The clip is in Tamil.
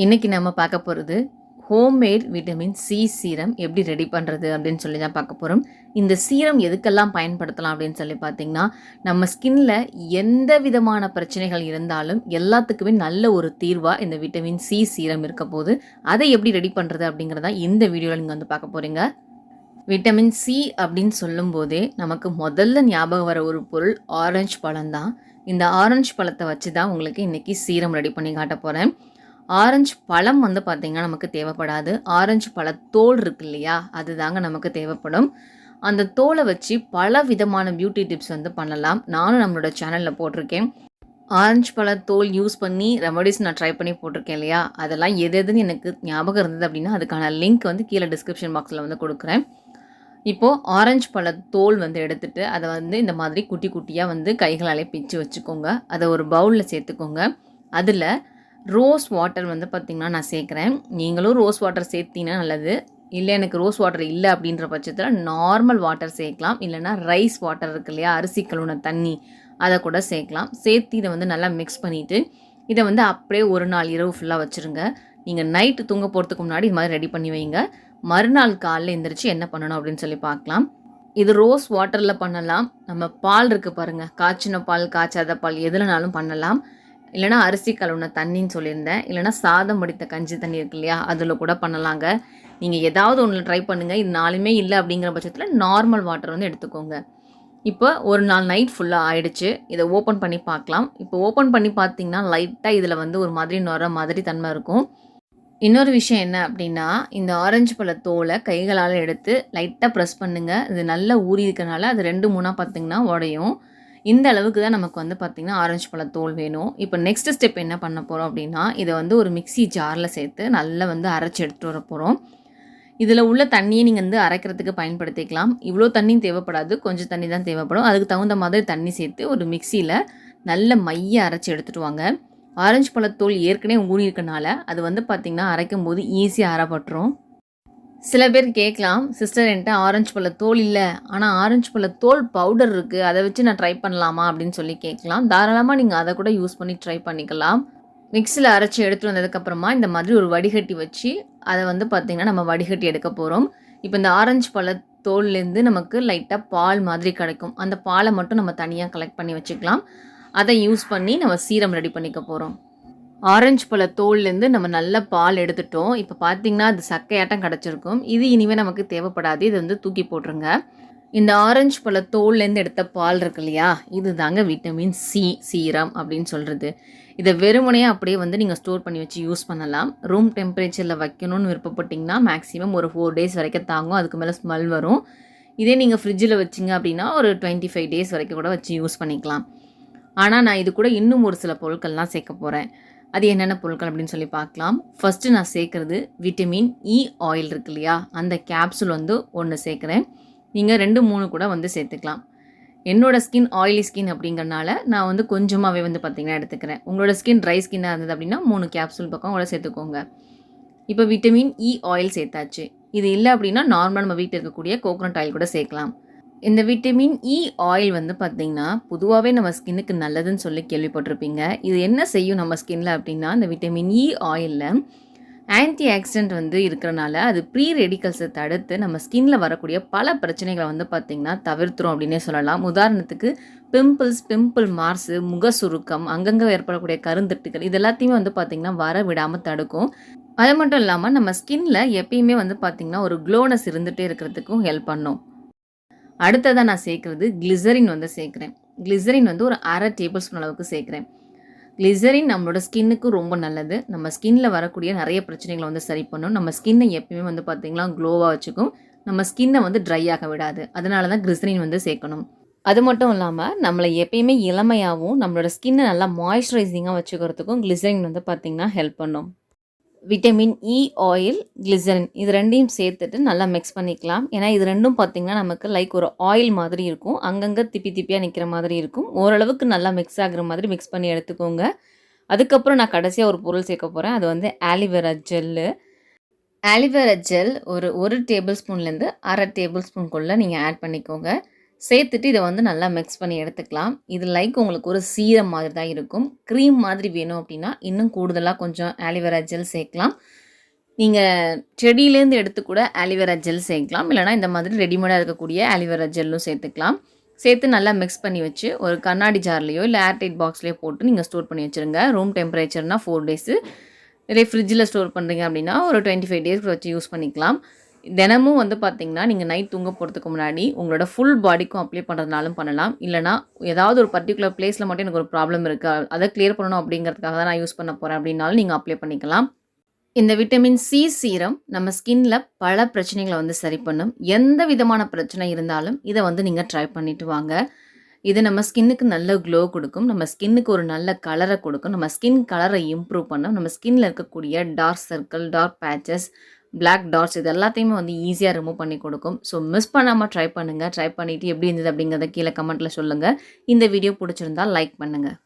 இன்னைக்கு நம்ம பார்க்க போகிறது ஹோம்மேட் விட்டமின் சி சீரம் எப்படி ரெடி பண்ணுறது அப்படின்னு சொல்லி தான் பார்க்க போகிறோம். இந்த சீரம் எதுக்கெல்லாம் பயன்படுத்தலாம் அப்படின்னு சொல்லி பார்த்தீங்கன்னா, நம்ம ஸ்கின்ல எந்த விதமான பிரச்சனைகள் இருந்தாலும் எல்லாத்துக்குமே நல்ல ஒரு தீர்வாக இந்த விட்டமின் சி சீரம் இருக்க போது அதை எப்படி ரெடி பண்ணுறது அப்படிங்கிறத இந்த வீடியோவில் நீங்கள் வந்து பார்க்க போகிறீங்க. விட்டமின் சி அப்படின்னு சொல்லும்போதே நமக்கு முதல்ல ஞாபகம் வர ஒரு பொருள் ஆரஞ்சு பழம் தான். இந்த ஆரஞ்சு பழத்தை வச்சு தான் உங்களுக்கு இன்றைக்கி சீரம் ரெடி பண்ணி காட்ட போகிறேன். ஆரஞ்சு பழம் வந்து பார்த்திங்கன்னா நமக்கு தேவைப்படாது. ஆரஞ்சு பழத்தோல் இருக்கு இல்லையா, அது தாங்க நமக்கு தேவைப்படும். அந்த தோலை வச்சு பல விதமான பியூட்டி டிப்ஸ் வந்து பண்ணலாம். நானும் நம்மளோட சேனலில் போட்டிருக்கேன். ஆரஞ்சு பழத்தோல் யூஸ் பண்ணி ரெமடிஸ் நான் ட்ரை பண்ணி போட்டிருக்கேன் இல்லையா, அதெல்லாம் எது எதுன்னு எனக்கு ஞாபகம் இருந்தது அப்படின்னா அதுக்கான லிங்க் வந்து கீழே டிஸ்கிரிப்ஷன் பாக்ஸில் வந்து கொடுக்குறேன். இப்போது ஆரஞ்சு பழத்தோல் வந்து எடுத்துகிட்டு அதை வந்து இந்த மாதிரி குட்டி குட்டியாக வந்து கைகளாலே பிச்சு வச்சுக்கோங்க. அதை ஒரு பவுலில் சேர்த்துக்கோங்க. அதில் ரோஸ் வாட்டர் வந்து பார்த்திங்கன்னா நான் சேர்க்குறேன். நீங்களும் ரோஸ் வாட்டர் சேர்த்திங்கன்னா நல்லது. இல்லை எனக்கு ரோஸ் வாட்டர் இல்லை அப்படின்ற பட்சத்தில் நார்மல் வாட்டர் சேர்க்கலாம். இல்லைனா ரைஸ் வாட்டர் இருக்கு இல்லையா, அரிசி கழுவுன தண்ணி, அதை கூட சேர்க்கலாம். சேர்த்து இதை வந்து நல்லா மிக்ஸ் பண்ணிவிட்டு இதை வந்து அப்படியே ஒரு நாள் இரவு ஃபுல்லாக வச்சுருங்க. நீங்கள் நைட்டு தூங்க போகிறதுக்கு முன்னாடி இது மாதிரி ரெடி பண்ணி வைங்க. மறுநாள் காலையில் எழுந்திரிச்சு என்ன பண்ணணும் அப்படின்னு சொல்லி பார்க்கலாம். இது ரோஸ் வாட்டரில் பண்ணலாம். நம்ம பால் இருக்குது பாருங்கள், காய்ச்சின பால் காய்ச்சாத பால் எதுலனாலும் பண்ணலாம். இல்லைனா அரிசி கழுவுன தண்ணின்னு சொல்லியிருந்தேன். இல்லைனா சாதம் வடித்த கஞ்சி தண்ணி இருக்கு இல்லையா, அதில் கூட பண்ணலாங்க. நீங்கள் ஏதாவது ஒன்று ட்ரை பண்ணுங்கள். இது நாலுமே இல்லை அப்படிங்கிற பட்சத்தில் நார்மல் வாட்டர் வந்து எடுத்துக்கோங்க. இப்போ ஒரு நாள் நைட் ஃபுல்லாக ஆயிடுச்சு. இதை ஓப்பன் பண்ணி பார்க்கலாம். இப்போ ஓப்பன் பண்ணி பார்த்தீங்கன்னா லைட்டாக இதில் வந்து ஒரு மாதிரி நுர மாதிரி தன்மை இருக்கும். இன்னொரு விஷயம் என்ன அப்படின்னா, இந்த ஆரஞ்சு பழ தோலை கைகளால் எடுத்து லைட்டாக ப்ரெஸ் பண்ணுங்கள். இது நல்லா ஊறி இருக்கனால அது 2-3 பார்த்திங்கன்னா உடையும். இந்த அளவுக்கு தான் நமக்கு வந்து பார்த்திங்கன்னா ஆரஞ்சு பழ தோல் வேணும். இப்போ நெக்ஸ்ட் ஸ்டெப் என்ன பண்ண போகிறோம் அப்படின்னா, இதை வந்து ஒரு மிக்ஸி ஜாரில் சேர்த்து நல்லா வந்து அரைச்சி எடுத்துகிட்டு வர போகிறோம். இதில் உள்ள தண்ணியை நீங்கள் வந்து அரைக்கிறதுக்கு பயன்படுத்திக்கலாம். இவ்வளோ தண்ணி தேவைப்படாது, கொஞ்சம் தண்ணி தான் தேவைப்படும். அதுக்கு தகுந்த மாதிரி தண்ணி சேர்த்து ஒரு மிக்சியில் நல்ல மைய அரைச்சி எடுத்துகிட்டு வாங்க. ஆரஞ்சு பழத்தோல் ஏற்கனவே ஊறி இருக்கனால அது வந்து பார்த்திங்கன்னா அரைக்கும் போது ஈஸியாக அரைப்பட்டுரும். சில பேர் கேட்கலாம், சிஸ்டர் என்கிட்ட ஆரஞ்சு பழத்தோல் இல்லை, ஆனால் ஆரஞ்சு பழத்தோல் பவுடர் இருக்குது, அதை வச்சு நான் ட்ரை பண்ணலாமா அப்படின்னு சொல்லி கேட்கலாம். தாராளமாக நீங்கள் அதை கூட யூஸ் பண்ணி ட்ரை பண்ணிக்கலாம். மிக்ஸியில் அரைச்சி எடுத்துகிட்டு வந்ததுக்கப்புறமா இந்த மாதிரி ஒரு வடிகட்டி வச்சு அதை வந்து பார்த்திங்கன்னா நம்ம வடிகட்டி எடுக்க போகிறோம். இப்போ இந்த ஆரஞ்சு பழத்தோல்லேருந்து நமக்கு லைட்டாக பால் மாதிரி கிடைக்கும். அந்த பாலை மட்டும் நம்ம தனியாக கலெக்ட் பண்ணி வச்சுக்கலாம். அதை யூஸ் பண்ணி நம்ம சீரம் ரெடி பண்ணிக்க போகிறோம். ஆரஞ்சு பழ தோல்லேருந்து நம்ம நல்ல பால் எடுத்துட்டோம். இப்போ பார்த்திங்கன்னா அது சக்கையாட்டம் கிடச்சிருக்கும். இது இனிமேல் நமக்கு தேவைப்படாது. இது வந்து தூக்கி போட்டுருங்க. இந்த ஆரஞ்சு பழ தோல்லேருந்து எடுத்த பால் இருக்கு இல்லையா, இது தாங்க விட்டமின் சி சீரம் அப்படின்னு சொல்கிறது. இதை வெறுமனையாக அப்படியே வந்து நீங்கள் ஸ்டோர் பண்ணி வச்சு யூஸ் பண்ணலாம். ரூம் டெம்பரேச்சரில் வைக்கணும்னு விருப்பப்பட்டிங்கன்னா மேக்ஸிமம் ஒரு 4 days வரைக்கும் தாங்கும். அதுக்கு மேலே ஸ்மெல் வரும். இதே நீங்கள் ஃப்ரிட்ஜில் வச்சிங்க அப்படின்னா ஒரு 25 days வரைக்கும் கூட வச்சு யூஸ் பண்ணிக்கலாம். ஆனால் நான் இது கூட இன்னும் ஒரு சில பொருட்கள்லாம் சேர்க்க போகிறேன். அது என்னென்ன பொருட்கள் அப்படின்னு சொல்லி பார்க்கலாம். ஃபஸ்ட்டு நான் சேர்க்குறது விட்டமின் இ ஆயில் இருக்கு இல்லையா, அந்த கேப்சூல் வந்து 1 சேர்க்குறேன். நீங்கள் 2-3 கூட வந்து சேர்த்துக்கலாம். என்னோடய ஸ்கின் ஆயிலி ஸ்கின் அப்படிங்கிறனால நான் வந்து கொஞ்சமாகவே வந்து பார்த்திங்கன்னா எடுத்துக்கிறேன். உங்களோட ஸ்கின் ட்ரை ஸ்கின்னாக இருந்தது அப்படின்னா 3 கேப்சூல் பக்கம் கூட சேர்த்துக்கோங்க. இப்போ விட்டமின் இ ஆயில் சேர்த்தாச்சு. இது இல்லை அப்படின்னா நார்மலாக நம்ம வீட்டில் இருக்கக்கூடிய கோகோனட் ஆயில் கூட சேர்க்கலாம். இந்த விட்டமின் இ ஆயில் வந்து பார்த்திங்கன்னா பொதுவாகவே நம்ம ஸ்கின்னுக்கு நல்லதுன்னு சொல்லி கேள்விப்பட்டிருப்பீங்க. இது என்ன செய்யும் நம்ம ஸ்கின்னில் அப்படின்னா, இந்த விட்டமின் இ ஆயிலில் ஆன்டி ஆக்சிடென்ட் வந்து இருக்கிறனால அது ப்ரீ ரெடிக்கல்ஸை தடுத்து நம்ம ஸ்கின்னில் வரக்கூடிய பல பிரச்சனைகளை வந்து பார்த்திங்கன்னா தவிர்த்துரும் அப்படின்னே சொல்லலாம். உதாரணத்துக்கு பிம்பிள் மார்ஸு, முக சுருக்கம், அங்கங்கே ஏற்படக்கூடிய கருந்தட்டுகள், இது எல்லாத்தையுமே வந்து பார்த்திங்கன்னா வர விடாமல் தடுக்கும். அது மட்டும் இல்லாமல் நம்ம ஸ்கின்னில் எப்பயுமே வந்து பார்த்திங்கன்னா ஒரு க்ளோனஸ் இருந்துகிட்டே இருக்கிறதுக்கும் ஹெல்ப் பண்ணும். அடுத்ததாக நான் சேர்க்குறது கிளிசரின் வந்து சேர்க்குறேன். கிளிசரின் வந்து ஒரு 1/2 டேபிள் அளவுக்கு சேர்க்குறேன். கிளிசரின் நம்மளோட ஸ்கின்னுக்கு ரொம்ப நல்லது. நம்ம ஸ்கின்னில் வரக்கூடிய நிறைய பிரச்சனைகளை வந்து சரி பண்ணும். நம்ம ஸ்கின்னை எப்பயுமே வந்து பார்த்திங்கன்னா க்ளோவாக வச்சுக்கும். நம்ம ஸ்கின்னை வந்து ட்ரை ஆக விடாது. அதனால தான் கிளிசரின் வந்து சேர்க்கணும். அது மட்டும் இல்லாமல் நம்மளை எப்பயுமே இளமையாகவும் நம்மளோட ஸ்கின்னை நல்லா மாய்ஸ்சரைசிங்காக வச்சுக்கிறதுக்கும் கிளிசரின் வந்து பார்த்திங்கன்னா ஹெல்ப் பண்ணும். விட்டமின் இ ஆயில், கிளிசரின் இது ரெண்டையும் சேர்த்துட்டு நல்லா மிக்ஸ் பண்ணிக்கலாம். ஏன்னா இது ரெண்டும் பார்த்திங்கன்னா நமக்கு லைக் ஒரு ஆயில் மாதிரி இருக்கும். அங்கங்கே திப்பியாக நிற்கிற மாதிரி இருக்கும். ஓரளவுக்கு நல்லா மிக்ஸ் ஆகிற மாதிரி மிக்ஸ் பண்ணி எடுத்துக்கோங்க. அதுக்கப்புறம் நான் கடைசியாக ஒரு பொருள் சேர்க்க போகிறேன். அது வந்து ஆலிவேரா ஜெல்லு. ஆலிவேரா ஜெல் ஒரு 1 டேபிள் ஸ்பூன்லேருந்து 1/2 டேபிள் ஸ்பூனுக்குள்ளே நீங்கள் ஆட் பண்ணிக்கோங்க. சேர்த்துட்டு இதை வந்து நல்லா மிக்ஸ் பண்ணி எடுத்துக்கலாம். இது லைக் உங்களுக்கு ஒரு சீரம் மாதிரி தான் இருக்கும். க்ரீம் மாதிரி வேணும் அப்படின்னா இன்னும் கூடுதலாக கொஞ்சம் ஆலிவேரா ஜெல் சேர்க்கலாம். நீங்கள் செடியிலேருந்து எடுத்து கூட ஆலிவேரா ஜெல் சேர்க்கலாம். இல்லைனா இந்த மாதிரி ரெடிமேடாக இருக்கக்கூடிய ஆலிவேரா ஜெல்லும் சேர்த்துக்கலாம். சேர்த்து நல்லா மிக்ஸ் பண்ணி வச்சு ஒரு கண்ணாடி ஜார்லேயோ இல்லை ஏர்டைட் பாக்ஸ்லேயோ போட்டு நீங்கள் ஸ்டோர் பண்ணி வச்சுருங்க. ரூம் டெம்பரேச்சர்னா 4 டேஸு. இதே ஃப்ரிட்ஜில் ஸ்டோர் பண்ணுறீங்க அப்படின்னா ஒரு 25 டேஸ்க்கு வச்சு யூஸ் பண்ணிக்கலாம். தினமும் வந்து பார்த்திங்கன்னா நீங்கள் நைட் தூங்க போகிறதுக்கு முன்னாடி உங்களோட ஃபுல் பாடிக்கும் அப்ளை பண்ணுறதுனாலும் பண்ணலாம். இல்லைனா ஏதாவது ஒரு பர்டிகுலர் பிளேஸில் மட்டும் எனக்கு ஒரு ப்ராப்ளம் இருக்குது, அதை கிளியர் பண்ணணும் அப்படிங்கிறதுக்காக தான் நான் யூஸ் பண்ண போகிறேன் அப்படின்னாலும் நீங்கள் அப்ளை பண்ணிக்கலாம். இந்த விட்டமின் சி சீரம் நம்ம ஸ்கின்ல பல பிரச்சனைகளை வந்து சரி பண்ணும். எந்த விதமான பிரச்சனை இருந்தாலும் இதை வந்து நீங்கள் ட்ரை பண்ணிட்டு வாங்க. இது நம்ம ஸ்கின்னுக்கு நல்ல க்ளோ கொடுக்கும். நம்ம ஸ்கின்னுக்கு ஒரு நல்ல கலரை கொடுக்கும். நம்ம ஸ்கின் கலரை இம்ப்ரூவ் பண்ணும். நம்ம ஸ்கின்ல இருக்கக்கூடிய dark circle, dark patches, black dots இது எல்லாத்தையுமே வந்து ஈஸியாக ரிமூவ் பண்ணி கொடுக்கும். ஸோ மிஸ் பண்ணாமல் ட்ரை பண்ணுங்கள். ட்ரை பண்ணிவிட்டு எப்படி இருந்தது அப்படிங்கிறத கீழே கமெண்ட்டில் சொல்லுங்கள். இந்த வீடியோ பிடிச்சிருந்தா லைக் பண்ணுங்கள்.